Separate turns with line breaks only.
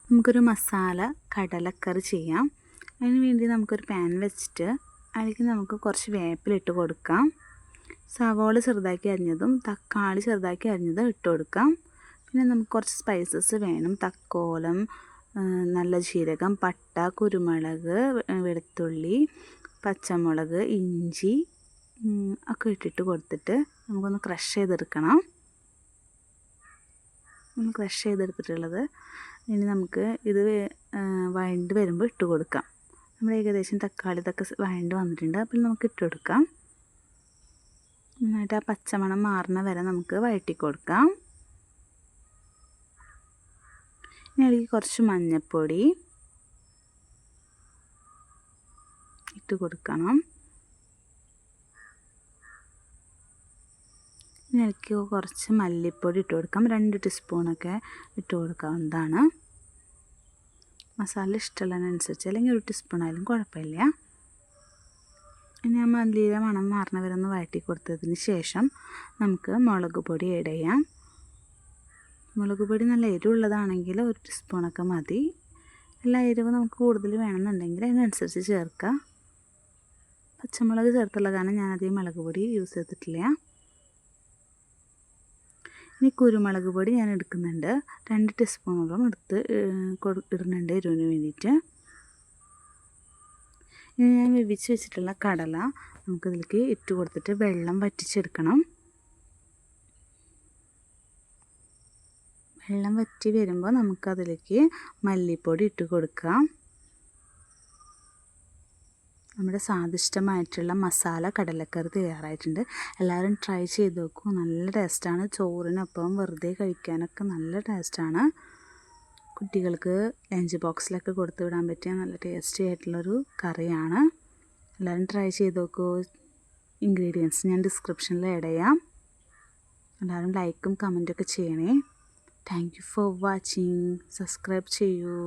നമുക്കൊരു മസാല കടലക്കറി ചെയ്യാം. അതിന് വേണ്ടി നമുക്കൊരു പാൻ വെച്ചിട്ട് അതിലേക്ക് നമുക്ക് കുറച്ച് വേപ്പിലിട്ട് കൊടുക്കാം. സവോള ചെറുതാക്കി അരിഞ്ഞതും തക്കാളി ചെറുതാക്കി അരിഞ്ഞതും ഇട്ട് കൊടുക്കാം. പിന്നെ നമുക്ക് കുറച്ച് സ്പൈസസ് വേണം. തക്കോലം, നല്ല ജീരകം, പട്ട, കുരുമുളക്, വെളുത്തുള്ളി, പച്ചമുളക്, ഇഞ്ചി ഒക്കെ ഇട്ടിട്ട് കൊടുത്തിട്ട് നമുക്കൊന്ന് ക്രഷ് ചെയ്തെടുക്കണം. ക്രഷ് ചെയ്തെടുത്തിട്ടുള്ളത് ഇനി നമുക്ക് ഇത് വഴണ്ട് വരുമ്പോൾ ഇട്ട് കൊടുക്കാം. നമ്മൾ ഏകദേശം തക്കാളി ഇതൊക്കെ വഴണ്ട് വന്നിട്ടുണ്ട്. അപ്പോൾ നമുക്ക് ഇട്ട് കൊടുക്കാം. നന്നായിട്ട് ആ പച്ചമണം മാറുന്ന വരെ നമുക്ക് വഴറ്റി കൊടുക്കാം. ഇനി അതിലേക്ക് കുറച്ച് മഞ്ഞൾപ്പൊടി ഇട്ട് കൊടുക്കണം. ഇനി അതിലേക്ക് കുറച്ച് മല്ലിപ്പൊടി ഇട്ട് കൊടുക്കാം. 2 ടീസ്പൂണൊക്കെ ഇട്ട് കൊടുക്കാവുന്നതാണ്. മസാല ഇഷ്ടമുള്ളതിനനുസരിച്ച്, അല്ലെങ്കിൽ 1 ടീസ്പൂൺ ആയാലും കുഴപ്പമില്ല. ഇനി ആ മല്ലിയിലെ മണം മാറണ വരെ ഒന്ന് വഴറ്റി കൊടുത്തതിന് ശേഷം നമുക്ക് മുളക് പൊടി ആഡ് ചെയ്യാം. മുളക് പൊടി നല്ല എരിവുള്ളതാണെങ്കിൽ 1 ടീസ്പൂണൊക്കെ മതി. എല്ലാ എരിവ് നമുക്ക് കൂടുതൽ വേണമെന്നുണ്ടെങ്കിൽ അതിനനുസരിച്ച് ചേർക്കാം. പച്ചമുളക് ചേർത്തുള്ള കാരണം ഞാനധികം മുളക് പൊടി യൂസ് ചെയ്തിട്ടില്ല. ഇനി കുരുമുളക് പൊടി ഞാൻ എടുക്കുന്നുണ്ട്. 2 ടീസ്പൂണോളം എടുത്ത് ഇടുന്നുണ്ട് എരിവിന് വേണ്ടിയിട്ട്. ഇനി ഞാൻ വേവിച്ച് വെച്ചിട്ടുള്ള കടല നമുക്കിതിലേക്ക് ഇട്ട് കൊടുത്തിട്ട് വെള്ളം വറ്റിച്ചെടുക്കണം. വെള്ളം വറ്റി വരുമ്പോൾ നമുക്കതിലേക്ക് മല്ലിപ്പൊടി ഇട്ട് കൊടുക്കാം. നമ്മുടെ സ്വാദിഷ്ടമായിട്ടുള്ള മസാല കടലക്കറി തയ്യാറായിട്ടുണ്ട്. എല്ലാവരും ട്രൈ ചെയ്ത് നോക്കൂ. നല്ല ടേസ്റ്റാണ്. ചോറിനൊപ്പം വെറുതെ കഴിക്കാനൊക്കെ നല്ല ടേസ്റ്റാണ്. കുട്ടികൾക്ക് ലഞ്ച് ബോക്സിലൊക്കെ കൊടുത്തു വിടാൻ പറ്റിയ നല്ല ടേസ്റ്റി ആയിട്ടുള്ളൊരു കറിയാണ്. എല്ലാവരും ട്രൈ ചെയ്ത് നോക്കൂ. ഇൻഗ്രീഡിയൻസ് ഞാൻ ഡിസ്ക്രിപ്ഷനിൽ ആഡ് ചെയ്യാം. എല്ലാവരും ലൈക്കും കമൻറ്റൊക്കെ ചെയ്യണേ. Thank you for watching. Subscribe ചെയ്യൂ.